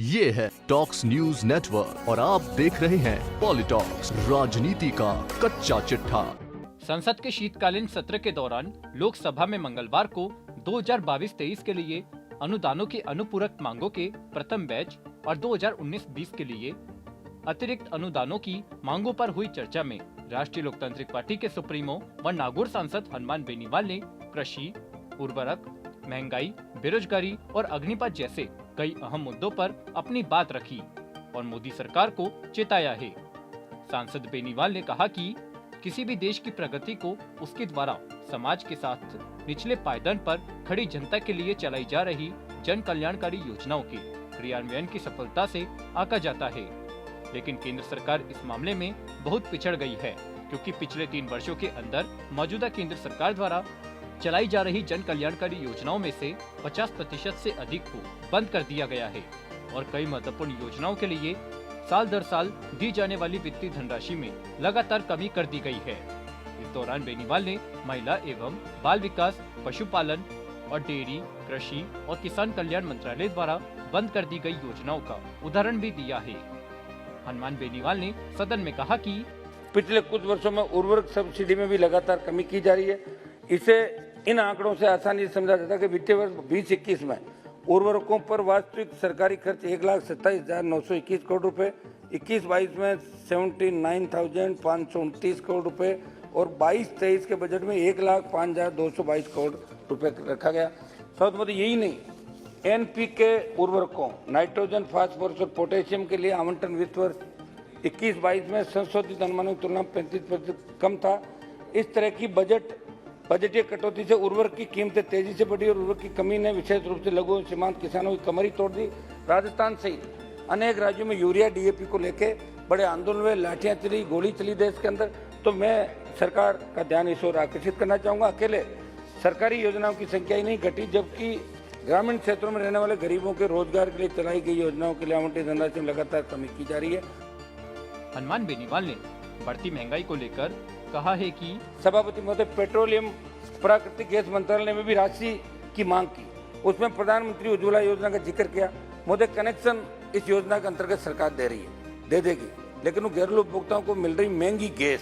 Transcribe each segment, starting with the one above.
ये है talks news network और आप देख रहे हैं पॉलिटॉक्स, राजनीति का कच्चा चिट्ठा। संसद के शीतकालीन सत्र के दौरान लोकसभा में मंगलवार को 2022-23 के लिए अनुदानों की अनुपूरक मांगों के प्रथम बैच और 2019-20 के लिए अतिरिक्त अनुदानों की मांगों पर हुई चर्चा में राष्ट्रीय लोकतांत्रिक पार्टी के सुप्रीमो व नागौर सांसद हनुमान बेनीवाल ने कृषि, उर्वरक, महंगाई, बेरोजगारी और अग्निपथ जैसे कई अहम मुद्दों पर अपनी बात रखी और मोदी सरकार को चेताया है। सांसद बेनीवाल ने कहा कि किसी भी देश की प्रगति को उसके द्वारा समाज के साथ निचले पायदान पर खड़ी जनता के लिए चलाई जा रही जन कल्याणकारी योजनाओं के क्रियान्वयन की सफलता से आंका जाता है। लेकिन केंद्र सरकार इस मामले में बहुत पिछड़ गई है, क्योंकि पिछले 3 वर्षों के अंदर मौजूदा केंद्र सरकार द्वारा चलाई जा रही जन कल्याणकारी योजनाओं में से 50% से अधिक को बंद कर दिया गया है और कई महत्वपूर्ण योजनाओं के लिए साल दर साल दी जाने वाली वित्तीय धनराशि में लगातार कमी कर दी गई है। इस दौरान बेनीवाल ने महिला एवं बाल विकास, पशुपालन और डेयरी, कृषि और किसान कल्याण मंत्रालय द्वारा बंद कर दी गई योजनाओं का उदाहरण भी दिया है। हनुमान बेनीवाल ने सदन में कहा कि पिछले कुछ वर्षों में उर्वरक सब्सिडी में भी लगातार कमी की जा रही है। इसे इन आंकड़ों से आसानी से समझा जाता है कि वित्तीय वर्ष 2021 में उर्वरकों पर वास्तविक सरकारी खर्च 1,27,921 करोड़ रुपए, 21-22 में 79,529 करोड़ रुपए और 22-23 के बजट में 1,05,222 करोड़ रुपए रखा गया। सबसे मुद्दा यही नहीं, एनपीके उर्वरकों, नाइट्रोजन, फास्फोरस और पोटेशियम के लिए आवंटन वित्त वर्ष 21-22 में संशोधित अनुमानों की तुलना में 35% कम था। इस तरह की बजटीय कटौती से उर्वरक की कीमतें तेजी से बढ़ी और उर्वरक की कमी ने विशेष रूप से लघु और सीमांत किसानों की कमर ही तोड़ दी। राजस्थान सहित अनेक राज्यों में यूरिया, डीएपी को लेकर बड़े आंदोलन हुए, लाठियां चली, गोली चली देश के अंदर। तो मैं सरकार का ध्यान इस ओर आकर्षित करना चाहूँगा। अकेले सरकारी योजनाओं की संख्या ही नहीं घटी, जबकि ग्रामीण क्षेत्रों में रहने वाले गरीबों के रोजगार के लिए चलाई गई योजनाओं के लिए आवंटित धनराशि में लगातार कमी की जा रही है। हनुमान बेनीवाल ने बढ़ती महंगाई को लेकर कहा है कि सभापति महोदय, पेट्रोलियम प्राकृतिक गैस मंत्रालय में भी राशि की मांग की, उसमें प्रधानमंत्री उज्ज्वला योजना का जिक्र किया। मोदी कनेक्शन इस योजना के अंतर्गत सरकार दे रही है, दे देगी, लेकिन वो घरेलू उपभोक्ताओं को मिल रही महंगी गैस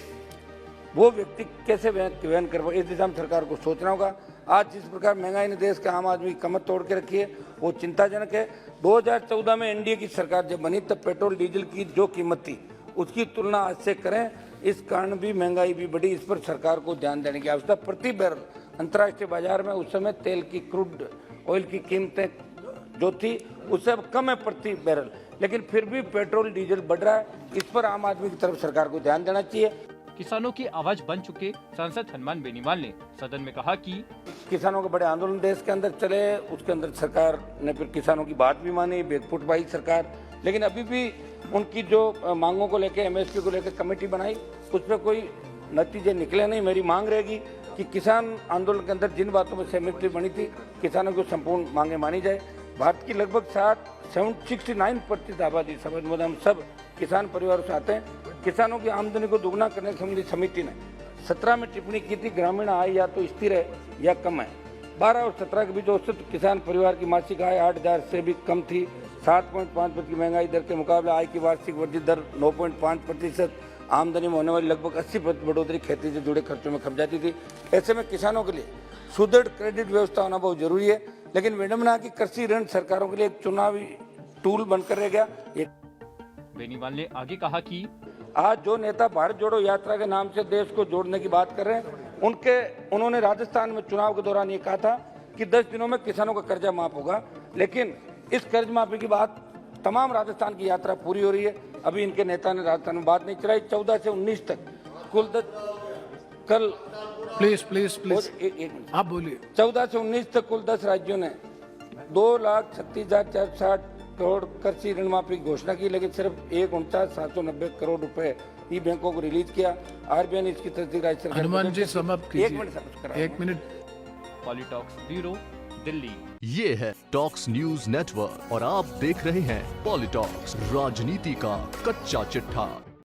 वो व्यक्ति कैसे वहन कर पाए, इस दिशा में सरकार को सोचना होगा। आज जिस प्रकार महंगाई ने देश के आम आदमी की कमर तोड़ के रखी है वो चिंताजनक है। 2014 में एनडीए की सरकार जब बनी तब पेट्रोल डीजल की जो कीमत थी उसकी तुलना आज से करें, इस कारण भी महंगाई भी बढ़ी। इस पर सरकार को ध्यान देने की आवश्यकता। प्रति बैरल अंतर्राष्ट्रीय बाजार में उस समय तेल की, क्रूड ऑयल की कीमतें जो थी उससे अब कम है प्रति बैरल, लेकिन फिर भी पेट्रोल डीजल बढ़ रहा है। इस पर आम आदमी की तरफ सरकार को ध्यान देना चाहिए। किसानों की आवाज बन चुके सांसद हनुमान बेनीवाल ने सदन में कहा कि किसानों के बड़े आंदोलन देश के अंदर चले, उसके अंदर सरकार ने फिर किसानों की बात भी मानी, बेगफुट पाई सरकार, लेकिन अभी भी उनकी जो मांगों को लेकर, एमएसपी को लेकर कमेटी बनाई, उस पर कोई नतीजे निकले नहीं। मेरी मांग रहेगी कि किसान आंदोलन के अंदर जिन बातों में सहमति बनी थी, किसानों को संपूर्ण मांगे मानी जाए। भारत की लगभग 69% आबादी, समझ में हम सब किसान परिवारों से आते हैं। किसानों की आमदनी को दोगुना करने संबंधी समिति ने 17 में टिप्पणी की थी, ग्रामीण आय या तो स्थिर है या कम है। 12 और 17 के बीच औसत किसान परिवार की मासिक आय 8,000 से भी कम थी। 7.5% की महंगाई दर के मुकाबले आय की वार्षिक वृद्धि दर 9.5%, आमदनी में होने वाली लगभग 80% बढ़ोतरी खेती से जुड़े खर्चों में खप जाती थी। ऐसे में किसानों के लिए सुदृढ़ क्रेडिट व्यवस्था होना बहुत जरूरी है, लेकिन विडंबना की कृषि ऋण सरकारों के लिए एक चुनावी टूल बनकर रह गया। बेनीवाल ने आगे कहा कि आज जो नेता भारत जोड़ो यात्रा के नाम से देश को जोड़ने की बात कर रहे हैं, उन्होंने राजस्थान में चुनाव के दौरान ये कहा था कि 10 दिनों में किसानों का कर्जा माफ होगा, लेकिन इस कर्ज माफी की बात तमाम राजस्थान की यात्रा पूरी हो रही है। अभी इनके नेता ने राजस्थान में बात नहीं चलाई। 14 से 19 तक कुल कल प्लीज आप बोलिए। 14 से 19 तक कुल 10 राज्यों ने 2,36,460 करोड़ कृषि ऋण माफी की घोषणा की, लेकिन सिर्फ 1,49,790 करोड़ रुपए ई बैंकों को रिलीज किया। आरबीआई ने इसकी तस्दीक राज्य सरकार। हनुमान जी समाप्त कीजिए। 1 मिनट। पॉलिटॉक्स ब्यूरो, दिल्ली। ये है टॉक्स न्यूज नेटवर्क और आप देख रहे हैं पॉलिटॉक्स, राजनीति का कच्चा चिट्ठा।